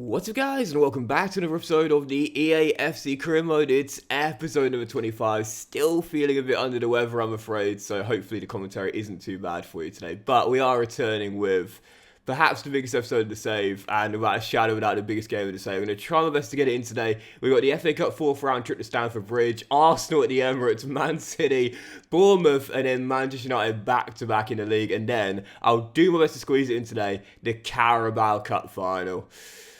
What's up guys, and welcome back to another episode of the EA FC Career Mode. It's episode number 25, still feeling a bit under the weather I'm afraid, so hopefully the commentary isn't too bad for you today. But we are returning with perhaps the biggest episode of the save, and without a shadow without the biggest game of the save. I'm going to try my best to get it in today. We've got the FA Cup 4th round trip to Stamford Bridge, Arsenal at the Emirates, Man City, Bournemouth, and then Manchester United back-to-back in the league. And then I'll do my best to squeeze it in today, the Carabao Cup final.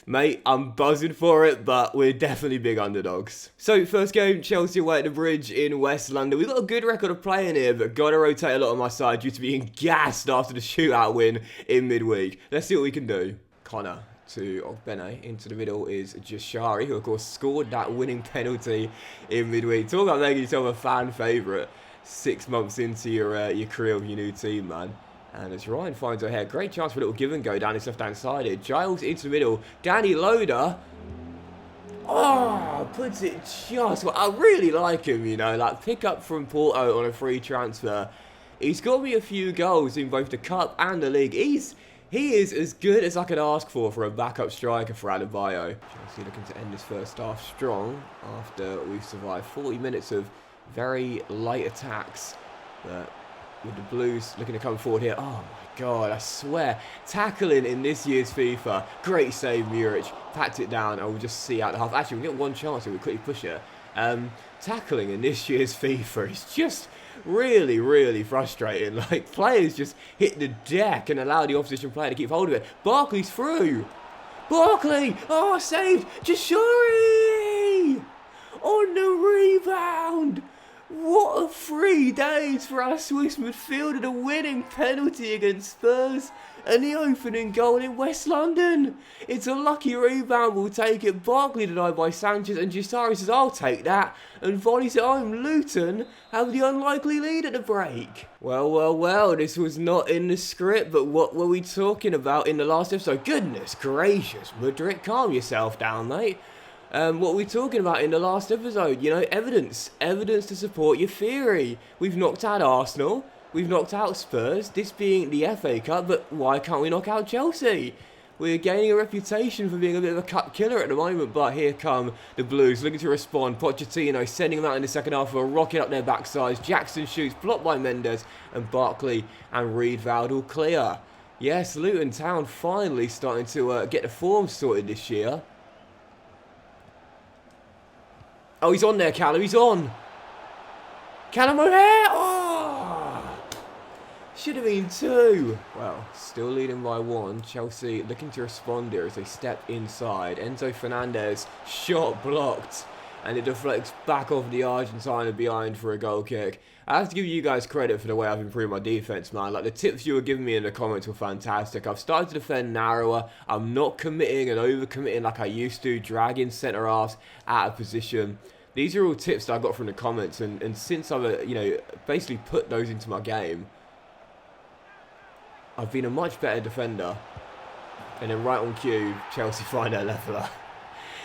Mate, I'm buzzing for it, but we're definitely big underdogs. So, first game, Chelsea away at the Bridge in West London. We've got a good record of playing here, but got to rotate a lot on my side due to being gassed after the shootout win in midweek. Let's see what we can do. Connor to Bene. Into the middle is Jashari, who of course scored that winning penalty in midweek. Talk about making yourself a fan favourite 6 months into your career with your new team, man. And as Ryan finds her head, great chance for a little give and go down his left-hand side here. Giles into the middle. Danny Loader. Oh, puts it just well. I really like him, you know. Like, pick up from Porto on a free transfer. He's got me a few goals in both the Cup and the League. He is as good as I could ask for a backup striker for Adebayo. Chelsea looking to end this first half strong after we've survived 40 minutes of very light attacks. But with the Blues looking to come forward here. Oh my god, I swear. Tackling in this year's FIFA. Great save, Muric. Packed it down and we'll just see out the half. Actually, we get one chance here. We quickly push it. Tackling in this year's FIFA is just really, really frustrating. Like, players just hit the deck and allow the opposition player to keep hold of it. Barkley's through. Barkley! Oh, saved! Jashari! On the rebound! What a 3 days for our Swiss midfielder, the winning penalty against Spurs and the opening goal in West London. It's a lucky rebound, we'll take it. Barkley denied by Sanchez, and Jashari says, I'll take that, and volleys it home. Luton have the unlikely lead at the break. Well, this was not in the script, but what were we talking about in the last episode? Goodness gracious, Mudrik, calm yourself down, mate. What were we talking about in the last episode? You know, evidence to support your theory. We've knocked out Arsenal, we've knocked out Spurs, this being the FA Cup, but why can't we knock out Chelsea? We're gaining a reputation for being a bit of a cup killer at the moment, but here come the Blues looking to respond. Pochettino sending them out in the second half with a rocket up their backsides. Jackson shoots, blocked by Mendes, and Barkley and Reed-Vald all clear. Yes, Luton Town finally starting to get the form sorted this year. Oh, he's on there, Callum. He's on. Callum O'Hare. Oh! Should have been 2. Well, still leading by 1. Chelsea looking to respond here as they step inside. Enzo Fernandez, shot blocked. And it deflects back off the Argentine behind for a goal kick. I have to give you guys credit for the way I've improved my defense, man. Like, the tips you were giving me in the comments were fantastic. I've started to defend narrower. I'm not committing and over-committing like I used to, dragging centre-halves out of position. These are all tips that I got from the comments, and since I've, basically put those into my game, I've been a much better defender. And then right on cue, Chelsea find their leveller.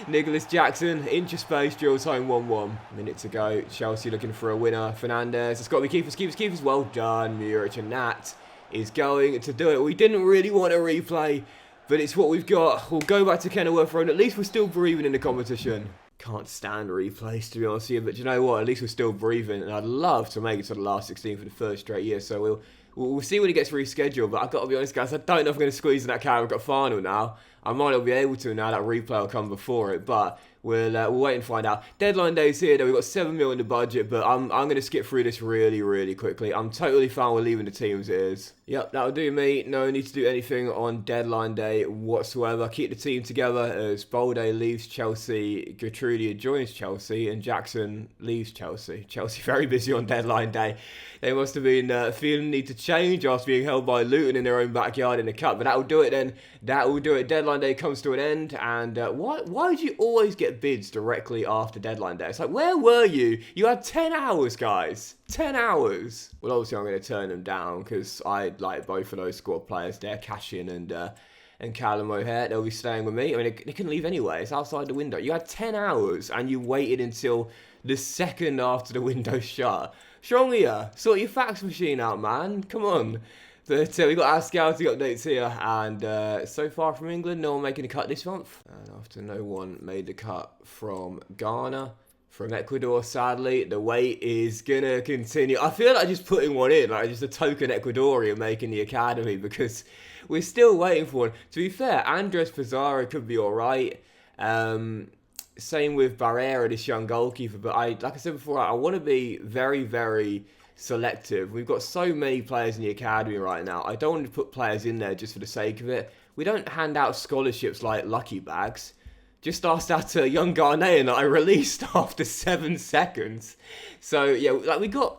Nicholas Jackson, inch of space, drills home 1-1. Minute to go. Chelsea looking for a winner. Fernandez. It's got to be keepers. Well done, Muric. And that is going to do it. We didn't really want a replay, but it's what we've got. We'll go back to Kenilworth Road. At least we're still breathing in the competition. Can't stand replays, to be honest with you. But you know what? At least we're still breathing. And I'd love to make it to the last 16 for the first straight year. So we'll see when it gets rescheduled. But I've got to be honest, guys. I don't know if I'm going to squeeze in that Carabao Cup final now. I might not be able to now. That replay will come before it, but we'll wait and find out. Deadline day's here, though. We've got 7 mil in the budget, but I'm going to skip through this really, really quickly. I'm totally fine with leaving the team as it is. Yep, that'll do me. No need to do anything on deadline day whatsoever. Keep the team together as Bolde leaves Chelsea, Gertrudia joins Chelsea, and Jackson leaves Chelsea. Chelsea very busy on deadline day. They must have been feeling the need to change after being held by Luton in their own backyard in the Cup. But that will do it then. That will do it. Deadline day comes to an end. And why would you always get bids directly after deadline day? It's like, where were you? You had 10 hours, guys. 10 hours. Well, obviously I'm going to turn them down because I like both of those squad players there, Cashin and Callum O'Hare. They'll be staying with me. I mean, they can leave anyway. It's outside the window. You had 10 hours and you waited until the second after the window shut. Strong here. Sort your fax machine out, man. Come on. But we got our scouting updates here, and so far from England, no one making the cut this month. And after no one made the cut from Ghana, from Ecuador, sadly, the wait is gonna continue. I feel like just putting one in, like just a token Ecuadorian making the academy, because we're still waiting for one. To be fair, Andres Pizarro could be alright. Same with Barrera, this young goalkeeper. But like I said before, I want to be very, very selective. We've got so many players in the academy right now. I don't want to put players in there just for the sake of it. We don't hand out scholarships like lucky bags. Just asked that young Ghanaian that I released after 7 seconds. So yeah, when we got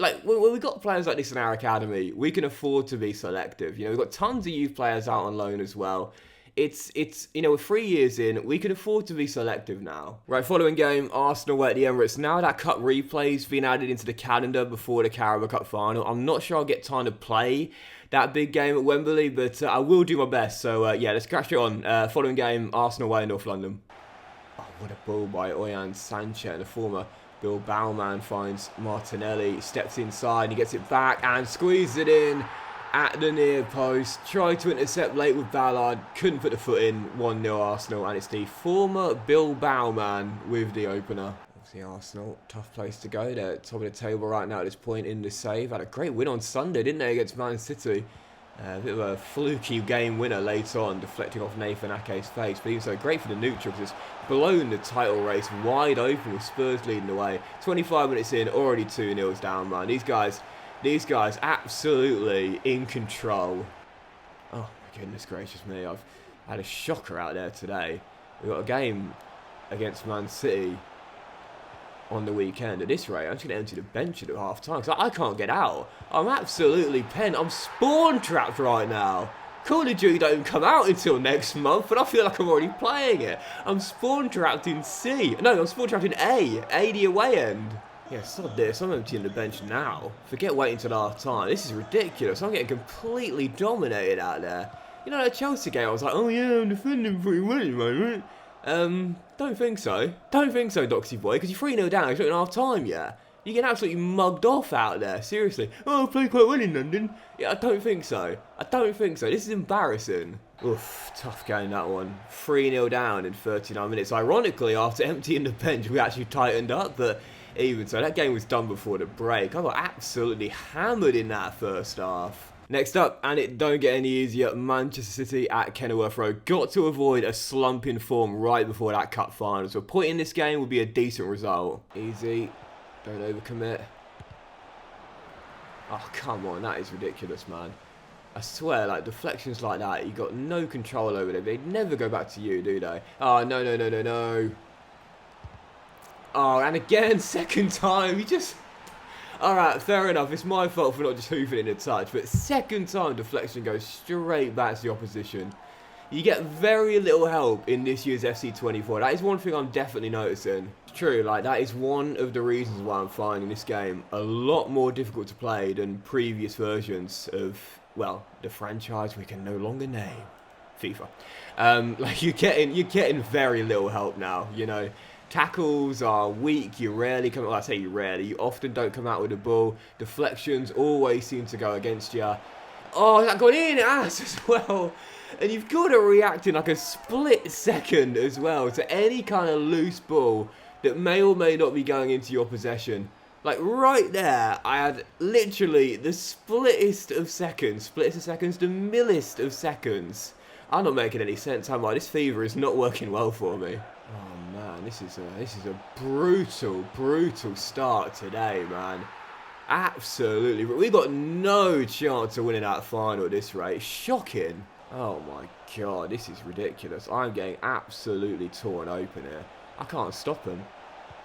players like this in our academy, we can afford to be selective. You know, we've got tons of youth players out on loan as well. It's you know, we're 3 years in, we can afford to be selective now. Right, following game, Arsenal were at the Emirates. Now that Cup replay's been added into the calendar before the Carabao Cup final, I'm not sure I'll get time to play that big game at Wembley, but I will do my best. So yeah, let's crash it on. Following game, Arsenal away in North London. Oh, what a ball by Oyan Sanchez, the former Bilbao man, finds Martinelli, steps inside, he gets it back and squeezes it in at the near post. Tried to intercept late with Ballard, couldn't put the foot in. 1-0 Arsenal, and it's the former Bilbao man with the opener. Obviously Arsenal, tough place to go. They're top of the table right now at this point in the save. Had a great win on Sunday, didn't they, against Man City? A bit of a fluky game winner late on, deflecting off Nathan Ake's face. But even so, great for the neutral because it's blown the title race wide open with Spurs leading the way. 25 minutes in, already 2-0 down, man. These guys absolutely in control. Oh my goodness gracious me, I've had a shocker out there today. We've got a game against Man City on the weekend. At this rate, I'm just going to empty the bench at half time because I can't get out. I'm absolutely pent. I'm spawn trapped right now. Call of Duty don't come out until next month, but I feel like I'm already playing it. I'm spawn trapped in C. No, I'm spawn trapped in A the away end. Yeah, sod this. I'm emptying the bench now. Forget waiting till half time. This is ridiculous. I'm getting completely dominated out there. You know, that Chelsea game, I was like, oh yeah, I'm defending pretty well at the moment. Don't think so. Don't think so, Doxy boy, because you're 3-0 down. It's not in half time yet. You get absolutely mugged off out there. Seriously. Oh, I played quite well in London. Yeah, I don't think so. I don't think so. This is embarrassing. Oof, tough game, that one. 3-0 down in 39 minutes. Ironically, after emptying the bench, we actually tightened up, but even so, that game was done before the break. I got absolutely hammered in that first half. Next up, and it don't get any easier, Manchester City at Kenilworth Road. Got to avoid a slump in form right before that cup final. So a point in this game would be a decent result. Easy. Don't overcommit. Oh, come on. That is ridiculous, man. I swear, like, deflections like that, you got no control over them. They'd never go back to you, do they? Oh, no. Oh, and again, second time. You just... Alright, fair enough. It's my fault for not just hoofing in a touch. But second time deflection goes straight back to the opposition. You get very little help in this year's FC24. That is one thing I'm definitely noticing. It's true, like, that is one of the reasons why I'm finding this game a lot more difficult to play than previous versions of, well, the franchise we can no longer name. FIFA. Like, you're getting very little help now, you know. Tackles are weak, you rarely come out, well, I say you rarely, you often don't come out with the ball. Deflections always seem to go against you. Oh, that got in, ass as well. And you've got to react in like a split second as well to any kind of loose ball that may or may not be going into your possession. Like right there, I had literally the splittest of seconds, the millest of seconds. I'm not making any sense, am I? This fever is not working well for me. Oh man, this is a brutal start today, man. Absolutely, we got no chance of winning that final at this rate. Shocking. Oh my god, this is ridiculous. I'm getting absolutely torn open here. I can't stop him.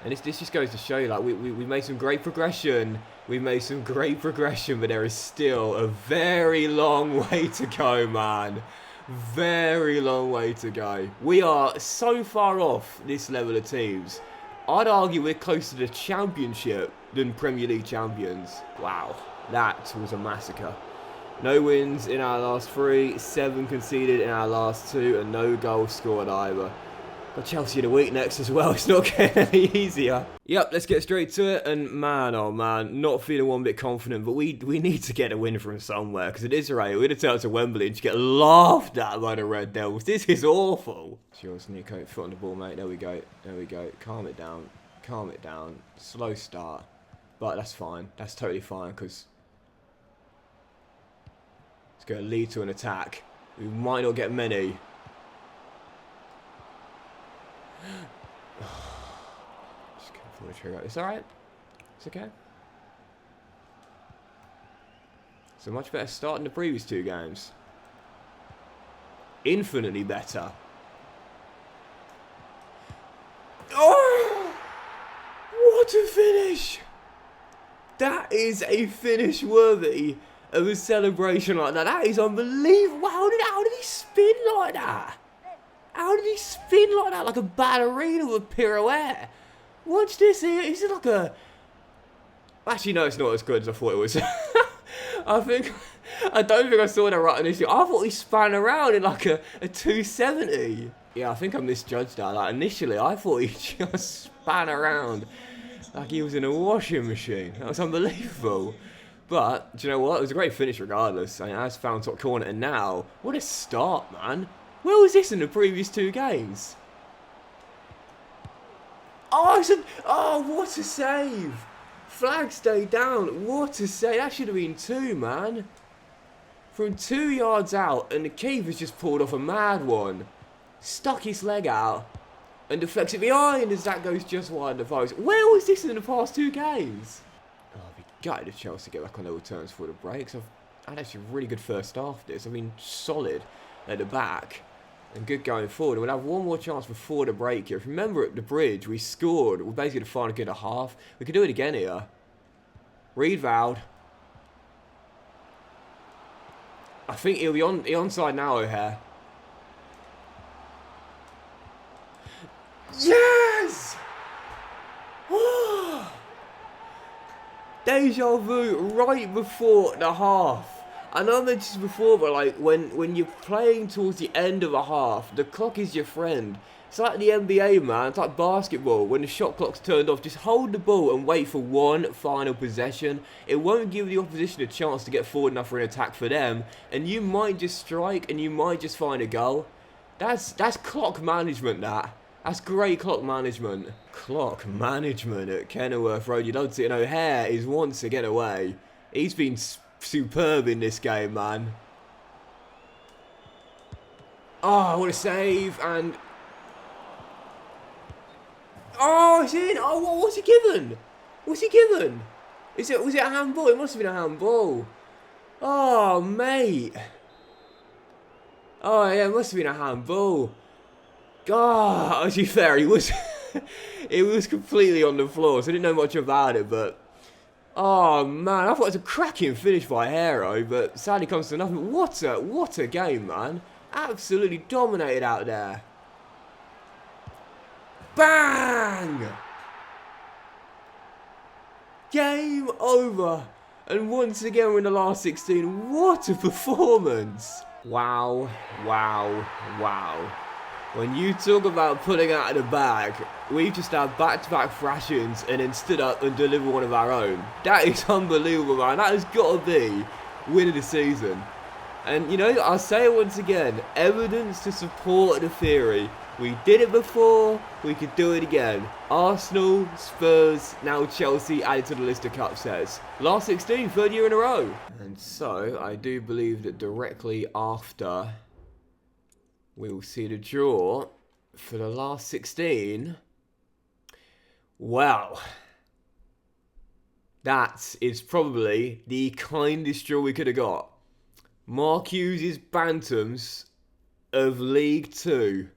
And this just goes to show you, like, we've made some great progression. We've made some great progression, but there is still a very long way to go, man. Very long way to go. We are so far off this level of teams. I'd argue we're closer to the Championship than Premier League champions. Wow, that was a massacre. No wins in our last 3, 7 conceded in our last 2, and no goals scored either. Got Chelsea of the week next as well. It's not getting any easier. Yep, let's get straight to it. And man, oh man, not feeling one bit confident. But we need to get a win from somewhere. Because it is right. We're going to turn to Wembley and just get laughed at by the Red Devils. This is awful. It's yours, Nico. Foot on the ball, mate. There we go. There we go. Calm it down. Calm it down. Slow start. But that's fine. That's totally fine. Because it's going to lead to an attack. We might not get many. Just can't pull the trigger. It's alright. It's okay. It's a much better start than the previous two games. Infinitely better. Oh! What a finish! That is a finish worthy of a celebration like that. That is unbelievable. How did he spin like that? How did he spin like that? Like a ballerina with a pirouette. Watch this here. Is it like a... Actually, no, it's not as good as I thought it was. I don't think I saw that right initially. I thought he span around in like a 270. Yeah, I think I misjudged that. Like initially, I thought he just span around like he was in a washing machine. That was unbelievable. But, do you know what? It was a great finish regardless. I mean, as found top corner. And now, what a start, man. Where was this in the previous two games? Oh, what a save. Flag stayed down. What a save. That should have been two, man. From 2 yards out, and the keeper's just pulled off a mad one. Stuck his leg out and deflects it behind as that goes just wide of the post. Where was this in the past two games? Oh, I'd be gutted if Chelsea get back on their returns for the breaks. I've had actually a really good first half this. I mean, solid at the back. And good going forward. We'll have one more chance before the break here. If you remember at the bridge, we scored. We're basically the final good at half. We could do it again here. Reed vowed. I think he'll be on the onside now, O'Hare. Yes! Deja vu right before the half. I know I mentioned this before, but like when you're playing towards the end of a half, the clock is your friend. It's like the NBA, man. It's like basketball. When the shot clock's turned off, just hold the ball and wait for one final possession. It won't give the opposition a chance to get forward enough for an attack for them, and you might just strike and you might just find a goal. That's clock management. That's great clock management. Clock management at Kenilworth Road. You'd love to see. And O'Hare is once again away. He's been superb in this game, man. Oh, what a save. And... oh, it's in. Oh, what's he given? What's he given? Was it a handball? It must have been a handball. Oh, mate. Oh, yeah, it must have been a handball. God, to be fair, he was... it was completely on the floor, so I didn't know much about it, but... oh, man, I thought it was a cracking finish by Hero, but sadly comes to nothing. What a game, man. Absolutely dominated out there. Bang! Game over. And once again, we're in the last 16. What a performance. Wow, wow, wow. When you talk about pulling out of the bag, we've just had back-to-back thrashings and then stood up and delivered one of our own. That is unbelievable, man. That has got to be win of the season. And, you know, I'll say it once again, evidence to support the theory. We did it before, we could do it again. Arsenal, Spurs, now Chelsea added to the list of cup sets. Last 16, third year in a row. And so, I do believe that directly after... we will see the draw for the last 16. Well, that is probably the kindest draw we could have got. Mark Hughes' Bantams of League 2.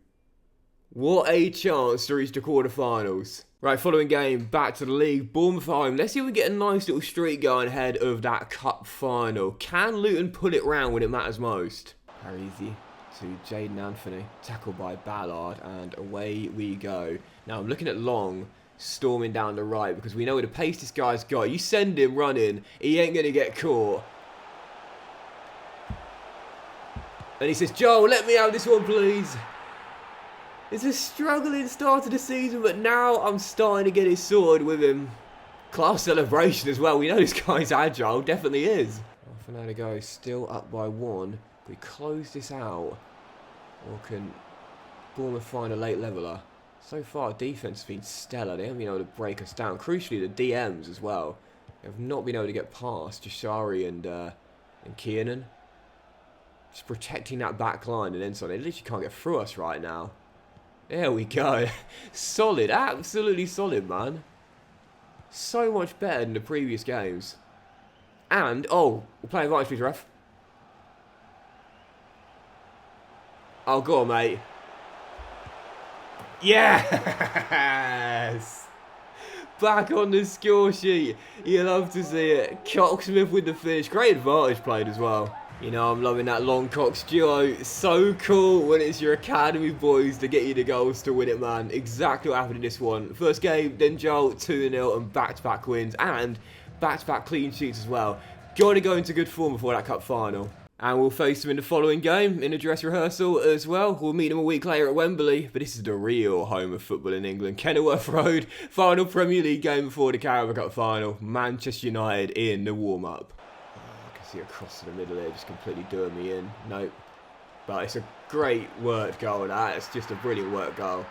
What a chance to reach the quarterfinals. Right, following game, back to the league. Bournemouth at home. Let's see if we get a nice little streak going ahead of that cup final. Can Luton pull it round when it matters most? Very easy. To Jaden Anthony, tackled by Ballard, and away we go. Now I'm looking at Long storming down the right because we know the pace this guy's got. You send him running, he ain't going to get caught. And he says, Joel, let me have this one, please. It's a struggling start to the season, but now I'm starting to get it sorted with him. Class celebration as well. We know this guy's agile, definitely is. Half an hour to go, still up by 1. Can we close this out? Or can Bournemouth find a late leveller? So far, defence has been stellar. They haven't been able to break us down. Crucially, the DMs as well. They have not been able to get past Jashari and Kiernan. Just protecting that back line and then so they literally can't get through us right now. There we go. Solid, absolutely solid, man. So much better than the previous games. And, oh, we're playing advantage, please, ref. Oh, go on, mate. Yes! Back on the score sheet. You love to see it. Coxsmith with the finish. Great advantage played as well. You know, I'm loving that long Cox duo. So cool when it's your academy boys to get you the goals to win it, man. Exactly what happened in this one. First game, then Joel, 2-0 and back-to-back wins and back-to-back clean sheets as well. Got to go into good form before that cup final. And we'll face them in the following game, in a dress rehearsal as well. We'll meet them a week later at Wembley, but this is the real home of football in England. Kenilworth Road, final Premier League game before the Carabao Cup final. Manchester United in the warm-up. I can see across to the middle here, just completely doing me in. Nope. But it's a great worked goal, that. It's just a brilliant worked goal.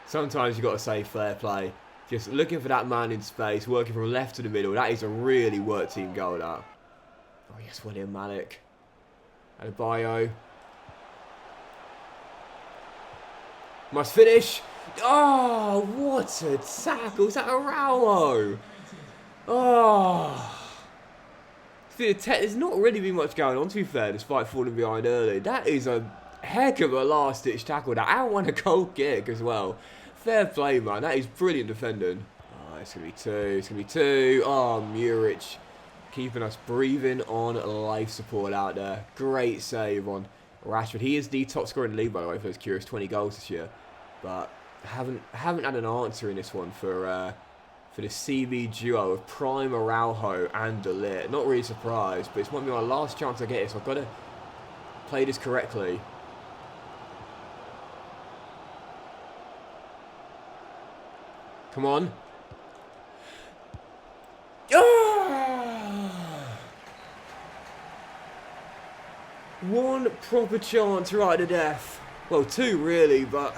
Sometimes you've got to say fair play. Just looking for that man in space, working from left to the middle. That is a really worked team goal, that. Oh, yes, William Malik. Adebayo. Must finish. Oh, what a tackle. Is that Araujo? Oh. There's not really been much going on, to be fair, despite falling behind early. That is a heck of a last-ditch tackle. That I want a goal kick as well. Fair play, man. That is brilliant defending. Oh, it's going to be 2. It's going to be 2. Oh, Muric. Keeping us breathing on life support out there. Great save on Rashford. He is the top scorer in the league, by the way, for those curious. 20 goals this year. But haven't had an answer in this one for the CB duo of Prime, Araujo and De Ligt. Not really surprised, but this might be my last chance I get it, so I've got to play this correctly. Come on. One proper chance right to death. Well, 2 really, but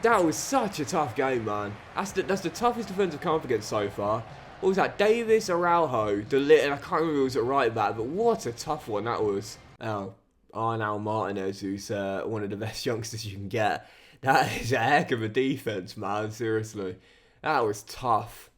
that was such a tough game, man. That's the toughest defense I've come up against so far. What was that? Davis, Araujo, De Ligt, and I can't remember who was at right back, but what a tough one that was. Oh, Arnau Martinez, who's one of the best youngsters you can get. That is a heck of a defense, man. Seriously, that was tough.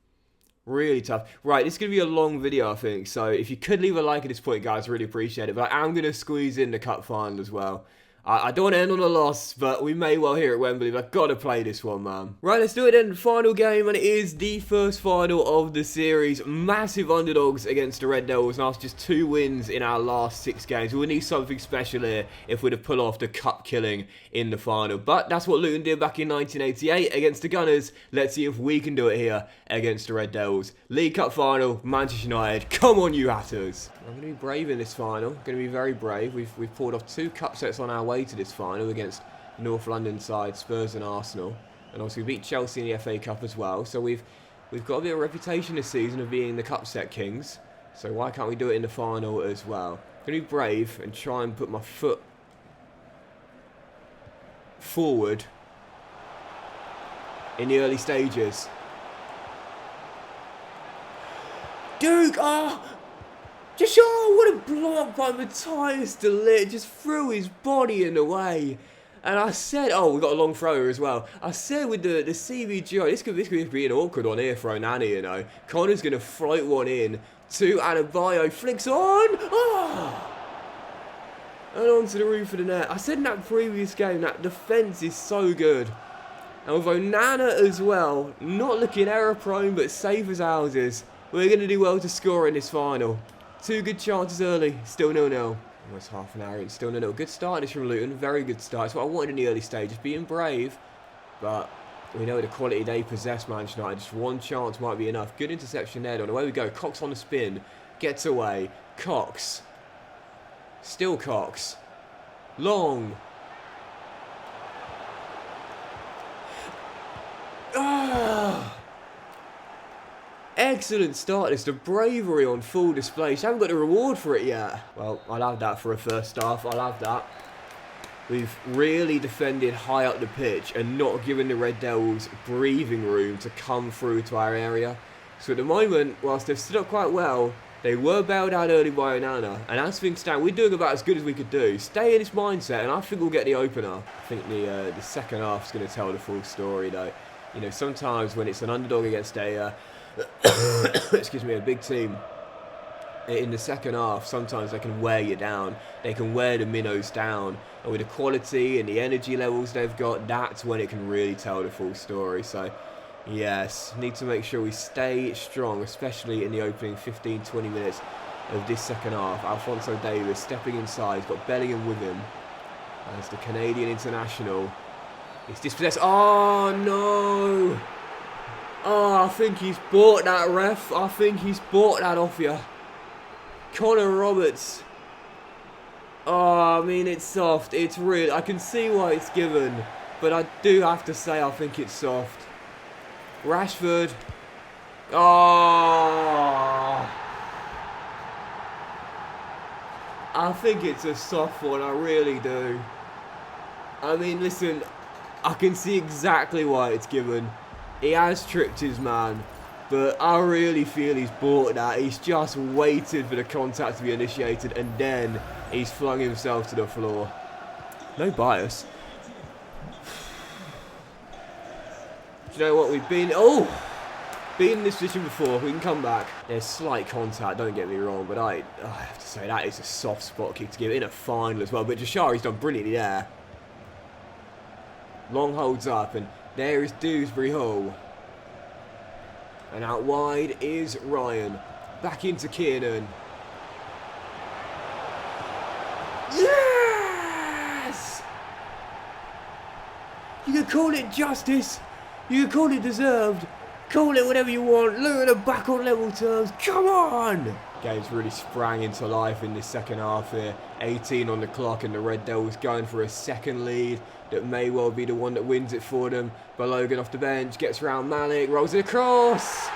Really tough. Right, this is going to be a long video, I think. So if you could leave a like at this point, guys, really appreciate it. But I am going to squeeze in the cup final as well. I don't want to end on a loss, but we may well here at Wembley. But I've got to play this one, man. Right, let's do it then. Final game, and it is the first final of the series. Massive underdogs against the Red Devils. And after just 2 wins in our last 6 games, we'll need something special here if we're to pull off the cup killing in the final. But that's what Luton did back in 1988 against the Gunners. Let's see if we can do it here against the Red Devils. League Cup final, Manchester United. Come on, you Hatters. I'm going to be brave in this final. Going to be very brave. We've pulled off 2 cup sets on our way to this final against North London side Spurs and Arsenal, and also we beat Chelsea in the FA Cup as well. So we've got a bit of a reputation this season of being the cup set kings. So why can't we do it in the final as well? I'm going to be brave and try and put my foot forward in the early stages. Duke, just what a block by Matthias De Ligt. Just threw his body in the way. And I said, we got a long thrower as well. I said with the CBGO, this could be an awkward one here for Onana, you know. Connor's going to float one in to Adebayo. Flicks on. And onto the roof of the net. I said in that previous game that defence is so good. And with Onana as well, not looking error prone but safe as houses, we're going to do well to score in this final. 2 good chances early, still 0-0. Almost half an hour in, still 0-0. Good start this from Luton, very good start. It's what I wanted in the early stages, being brave. But we know the quality they possess, Manchester United. Just 1 chance might be enough. Good interception there, and away we go. Cox on the spin, gets away. Cox. Still Cox. Long. excellent start. It's the bravery on full display. Just haven't got the reward for it yet. Well, I'll have that for a first half. I'll have that. We've really defended high up the pitch and not given the Red Devils breathing room to come through to our area. So at the moment, whilst they've stood up quite well, they were bailed out early by Onana. And as things stand, we're doing about as good as we could do. Stay in this mindset and I think we'll get the opener. I think the second half is going to tell the full story though. You know, sometimes when it's an underdog against a, excuse me, a big team, in the second half, sometimes they can wear you down. They can wear the minnows down. And with the quality and the energy levels they've got, that's when it can really tell the full story. So, yes, need to make sure we stay strong, especially in the opening 15-20 minutes of this second half. Alphonso Davies stepping inside. He's got Bellingham with him. As the Canadian international. He's dispossessed. Oh, no. Oh, I think he's bought that, ref. I think he's bought that off you. Connor Roberts. Oh, I mean, it's soft. It's real. I can see why it's given. But I do have to say I think it's soft. Rashford. Oh. I think it's a soft one. I really do. I mean, listen. I can see exactly why it's given. He has tripped his man. But I really feel he's bought that. He's just waited for the contact to be initiated and then he's flung himself to the floor. No bias. Do you know what? We've been... Oh! Been in this position before. We can come back. There's slight contact, don't get me wrong. But I have to say, that is a soft spot kick to give in a final as well. But Jashari's done brilliantly there. Long holds up and there is Dewsbury Hall. And out wide is Ryan. Back into Kiernan. Yes! You can call it justice. You can call it deserved. Call it whatever you want. Luton are back on level terms. Come on! Game's really sprang into life in this second half here. 18 on the clock and the Red Devils going for a second lead that may well be the one that wins it for them. Balogun off the bench, gets around Malik, rolls it across.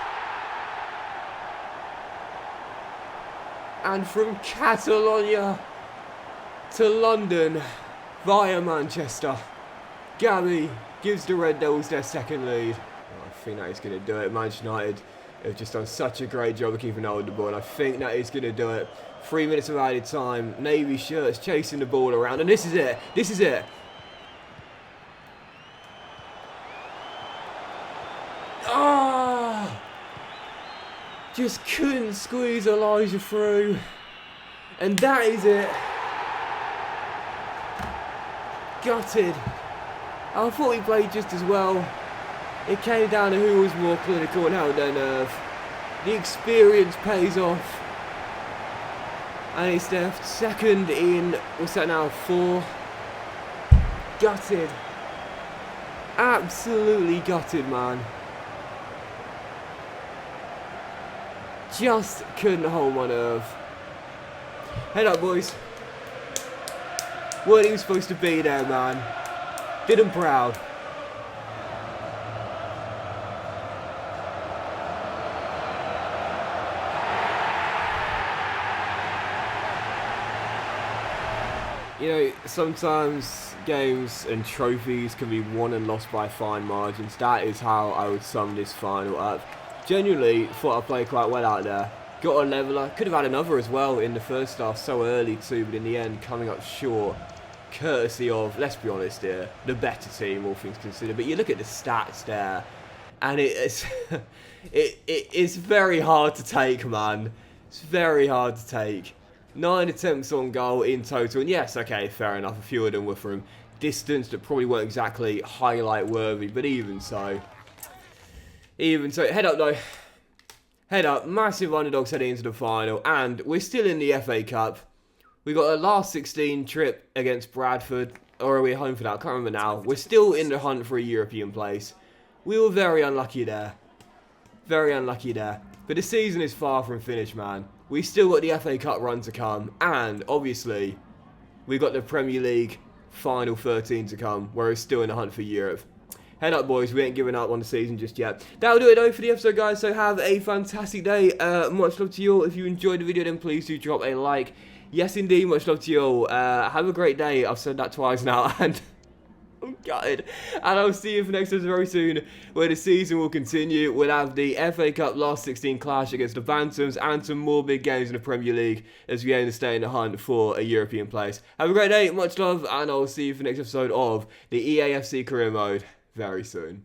And from Catalonia to London via Manchester, Gabby gives the Red Devils their second lead. I think that is going to do it. Manchester United have just done such a great job of keeping hold of the ball. And I think that is going to do it. 3 minutes of added time. Navy shirts chasing the ball around. And this is it. This is it. Ah! Just couldn't squeeze Elijah through. And that is it. Gutted. I thought he played just as well. It came down to who was more clinical and held their nerve. The experience pays off. And it's their second in, what's that now, 4? Gutted. Absolutely gutted, man. Just couldn't hold my nerve. Head up, boys. Weren't even supposed to be there, man. Did them proud. You know, sometimes games and trophies can be won and lost by fine margins. That is how I would sum this final up. Genuinely thought I played quite well out there. Got a leveller. Could have had another as well in the first half so early too, but in the end coming up short. Courtesy of, let's be honest here, the better team, all things considered. But you look at the stats there, and it's it's very hard to take, man. It's very hard to take. 9 attempts on goal in total, and yes, okay, fair enough. A few of them were from distance that probably weren't exactly highlight worthy, but even so. Head up though. Head up, massive underdogs heading into the final, and we're still in the FA Cup. We got a last 16 trip against Bradford, or are we home for that? I can't remember now. We're still in the hunt for a European place. We were very unlucky there. Very unlucky there. But the season is far from finished, man. We still got the FA Cup run to come, and obviously, we've got the Premier League final 13 to come, where we're still in the hunt for Europe. Head up, boys. We ain't giving up on the season just yet. That'll do it, though, for the episode, guys. So have a fantastic day. Much love to you all. If you enjoyed the video, then please do drop a like. Yes, indeed. Much love to you all. Have a great day. I've said that twice now, and I'm gutted. And I'll see you for next episode very soon, where the season will continue. We'll have the FA Cup last 16 clash against the Bantams and some more big games in the Premier League as we aim to stay in the hunt for a European place. Have a great day. Much love, and I'll see you for the next episode of the EAFC Career Mode very soon.